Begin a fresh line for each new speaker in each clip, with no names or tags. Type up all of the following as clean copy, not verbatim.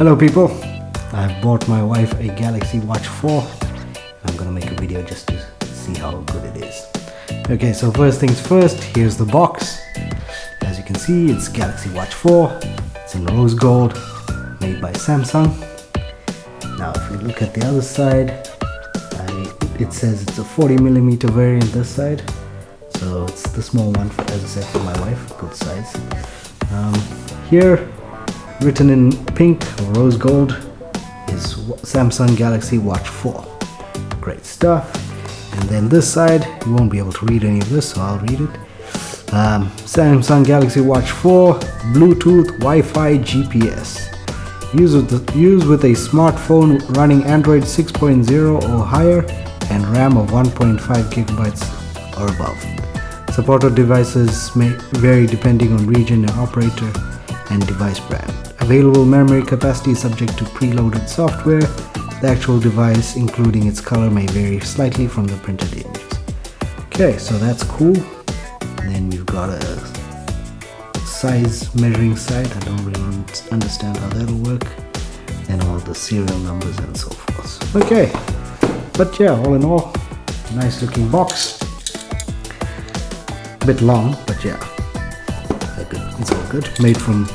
Hello people, I've bought my wife a Galaxy Watch 4. I'm gonna make a video just to see how good it is. Okay, so first things first, here's the box. As you can see, it's Galaxy Watch 4. It's in rose gold, made by Samsung. Now if we look at the other side, it says it's a 40mm variant this side. So it's the small one, as I said, for my wife, good size. Here, written in pink, rose gold, is Samsung Galaxy Watch 4. Great stuff. And then this side, you won't be able to read any of this, so I'll read it. Samsung Galaxy Watch 4, Bluetooth, Wi-Fi, GPS. Use with a smartphone running Android 6.0 or higher and RAM of 1.5 gigabytes or above. Supported devices may vary depending on region and operator and device brand. Available memory capacity is subject to preloaded software. The actual device, including its color, may vary slightly from the printed images. Okay, so that's cool. And then we've got a size measuring site. I don't really understand how that'll work. And all the serial numbers and so forth. Okay, but yeah, all in all, nice looking box. A bit long, but yeah, it's all good. Made from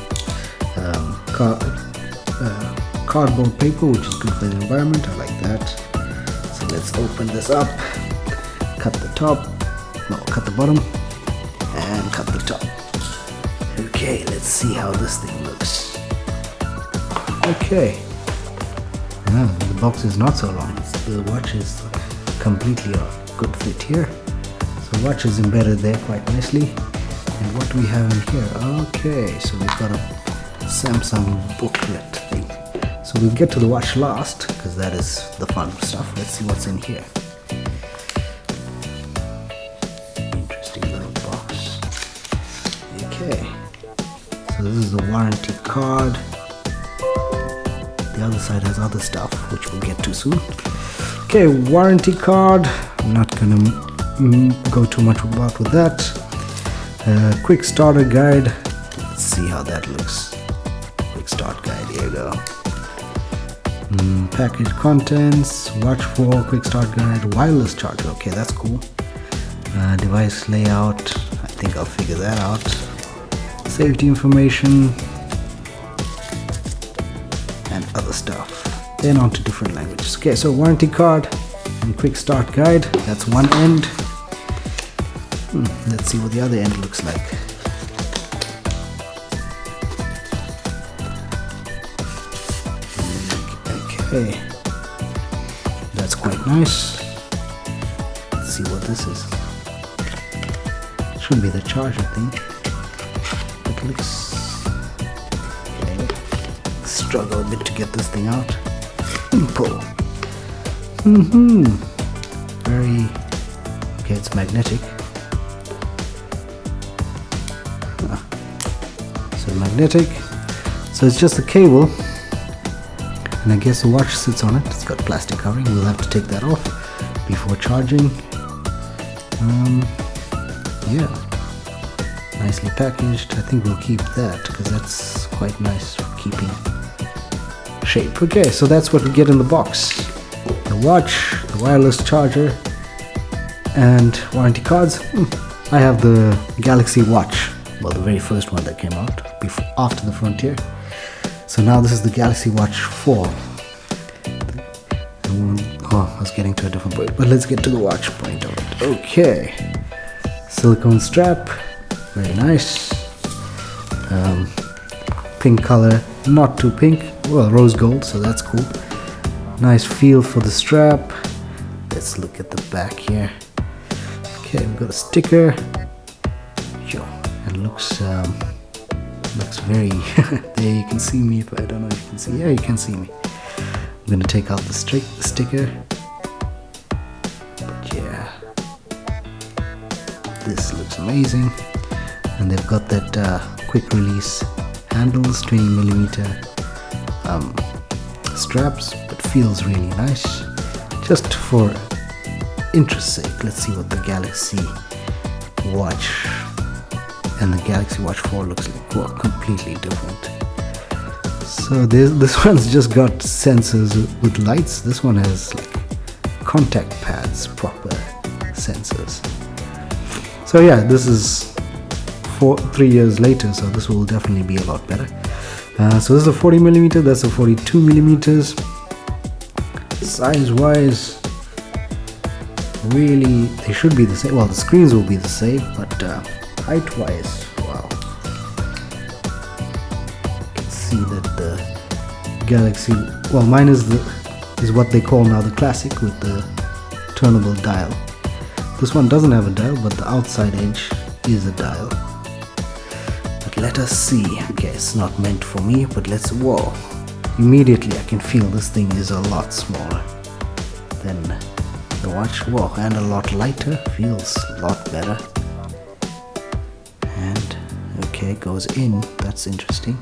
cardboard paper, which is good for the environment. I like that. So let's open this up, cut the bottom and cut the top. Okay, let's see how this thing looks. Okay, the box is not so long. The watch is completely a good fit here. So watch is embedded there quite nicely. And what do we have in here? Okay, so we've got a Samsung booklet thing. So we'll get to the watch last, because that is the fun stuff. Let's see what's in here. Interesting little box. Okay, so this is the warranty card. The other side has other stuff, which we'll get to soon. Okay, warranty card. I'm not gonna go too much about with that. Quick starter guide. Let's see how that looks. Quick start guide, here you go. Package contents, watch 4, quick start guide, wireless charger. Okay, that's cool. Device layout, I think I'll figure that out. Safety information and other stuff. Then on to different languages. Okay, so warranty card and quick start guide, that's one end. Let's see what the other end looks like. Okay, that's quite nice. Let's see what this is. It should be the charger thing. It looks okay. Struggle a bit to get this thing out. Pull. Very okay. It's magnetic. So magnetic. So it's just a cable. And I guess the watch sits on it. It's got plastic covering. We'll have to take that off before charging. Yeah, nicely packaged. I think we'll keep that because that's quite nice for keeping shape. Okay, so that's what we get in the box. The watch, the wireless charger, and warranty cards. I have the Galaxy Watch. Well, the very first one that came out after the Frontier. So now this is the Galaxy Watch 4. Oh, I was getting to a different point, but let's get to the watch point of it. Okay, silicone strap, very nice. Pink color, not too pink. Well, rose gold, so that's cool. Nice feel for the strap. Let's look at the back here. Okay, we've got a sticker. It looks very there you can see me, but I don't know if you can see. Yeah, you can see me. I'm gonna take out the sticker, but yeah, this looks amazing. And they've got that quick release handles, 20mm straps, but feels really nice. Just for interest's sake, let's see what the Galaxy Watch and the Galaxy Watch 4 looks like. Well, completely different. So this one's just got sensors with lights. This one has like contact pads, proper sensors. So yeah, this is 3 years later, so this will definitely be a lot better. So this is a 40mm, that's a 42mm. Size wise, really they should be the same. Well, the screens will be the same, but height wise, wow, you can see that the Galaxy, well, mine is what they call now the classic with the turnable dial. This one doesn't have a dial, but the outside edge is a dial. But let us see. Okay, it's not meant for me, but let's, whoa, immediately I can feel this thing is a lot smaller than the watch. Whoa, and a lot lighter, feels a lot better. And okay, it goes in, that's interesting.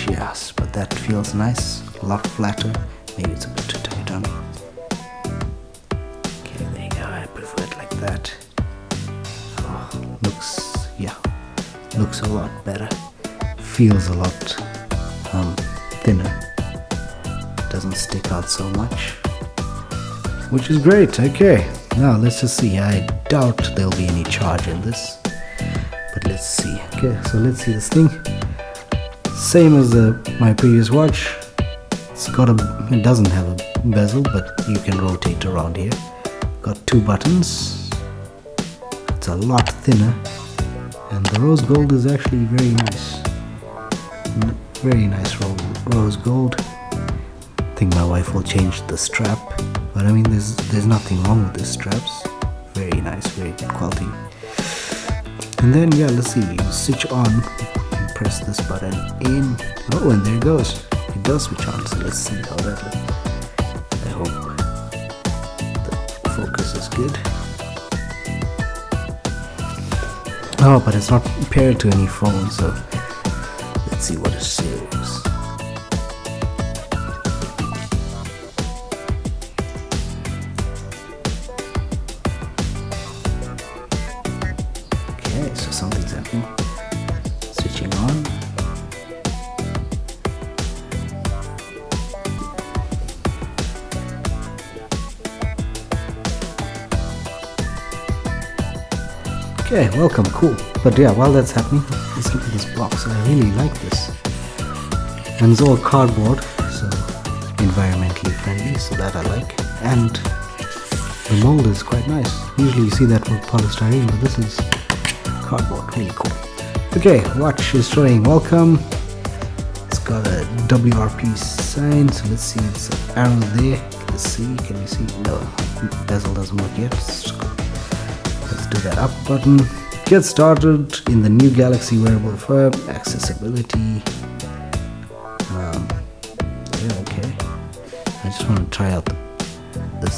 Yes, but that feels nice, a lot flatter. Maybe it's a bit too tight on me. Okay, there you go, I prefer it like that. Oh, looks, yeah, looks a lot better. Feels a lot thinner. Doesn't stick out so much, which is great. Okay, now let's just see. I doubt there'll be any charge in this, but let's see. Okay, so let's see this thing. Same as my previous watch. It doesn't have a bezel, but you can rotate around here. Got 2 buttons. It's a lot thinner, and the rose gold is actually very nice. Very nice rose gold. I think my wife will change the strap, but I mean there's nothing wrong with these straps. Very nice, very good quality. And then yeah, let's see, you switch on, you press this button in, oh, and there it goes. It does switch on, so let's see how that looks. I hope the focus is good. Oh, but it's not paired to any phone, so let's see what it says. Okay, so something's happening. Switching on. Okay, welcome, cool. But yeah, while that's happening, let's look at this box. I really like this. And it's all cardboard, so environmentally friendly, so that I like. And the mold is quite nice. Usually you see that with polystyrene, but this is cardboard, really cool. Okay, watch is showing welcome. It's got a WRP sign, so let's see, it's an arrow there. Let's see, can you see? No, bezel doesn't work yet. Let's do that up button. Get started in the new Galaxy wearable firm. Accessibility. Yeah, okay. I just want to try out the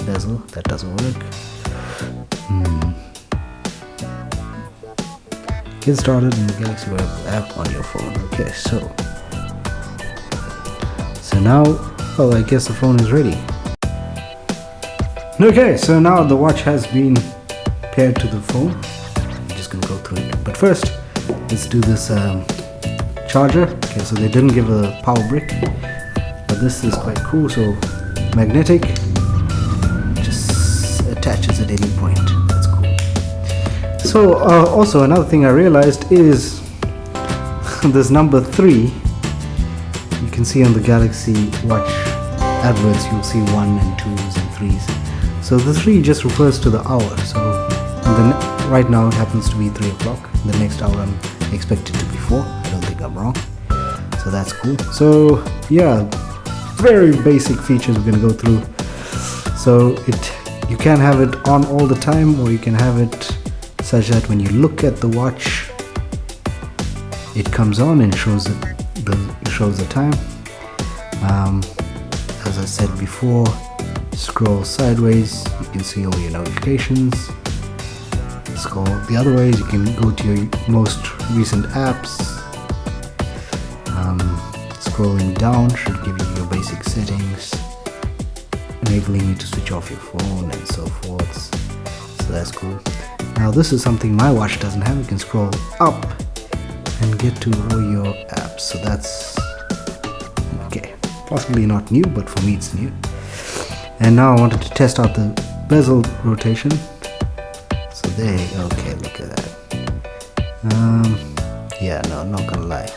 bezel. That doesn't work. Get started in the Galaxy wearable app on your phone. Okay, so now, well, I guess the phone is ready. Okay, so now the watch has been paired to the phone. I'm just gonna go through it, but first let's do this charger. Okay, so they didn't give a power brick, but this is quite cool. So magnetic, just attaches at any point. That's cool. So also another thing I realized is this number 3. You can see on the Galaxy Watch adverts, you'll see 1 and 2s and 3s. So the 3 just refers to the hour. So right now it happens to be 3 o'clock. The next hour I'm expected to be 4. I don't think I'm wrong. So that's cool. So yeah, very basic features we're gonna go through. So you can have it on all the time, or you can have it such that when you look at the watch, it comes on and shows the time. As I said before, scroll sideways, you can see all your notifications. Scroll the other ways, you can go to your most recent apps. Scrolling down should give you your basic settings, enabling you to switch off your phone and so forth. So that's cool. Now this is something my watch doesn't have. You can scroll up and get to all your apps. So that's okay, possibly not new, but for me it's new. And now I wanted to test out the bezel rotation. So there, okay, look at that. Yeah, no, I'm not gonna lie,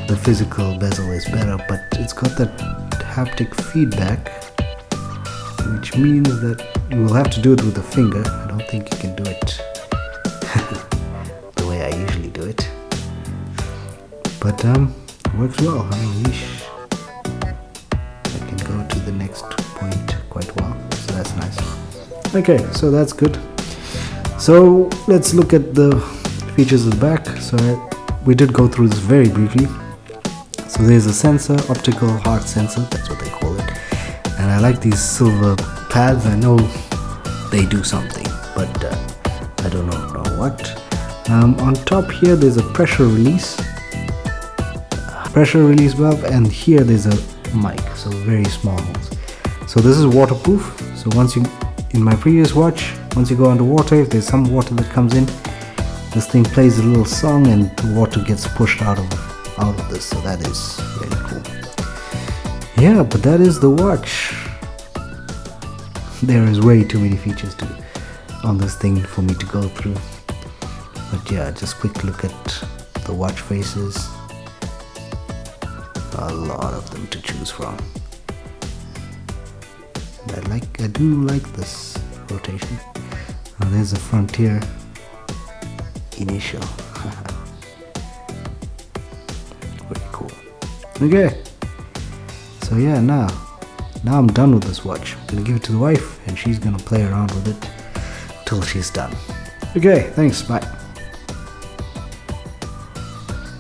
the physical bezel is better, but it's got that haptic feedback, which means that you will have to do it with the finger. I don't think you can do it the way I usually do it, but it works well. I wish I can go to the next point quite well, so that's nice. Okay, so that's good. So let's look at the features of the back. So we did go through this very briefly. So there's a sensor, optical heart sensor, that's what they call it. And I like these silver pads. I know they do something, but I don't know what. On top here there's a pressure release valve, and here there's a mic, so very small holes. So this is waterproof. So once you, in my previous watch, once you go underwater, if there's some water that comes in, this thing plays a little song and the water gets pushed out of this. So that is very cool. Yeah, but that is the watch. There is way too many features on this thing for me to go through. But yeah, just quick look at the watch faces. A lot of them to choose from. I do like this rotation. There's a Frontier Initial. Very cool. Okay. So yeah, now I'm done with this watch. I'm gonna give it to the wife and she's gonna play around with it till she's done. Okay, thanks, bye.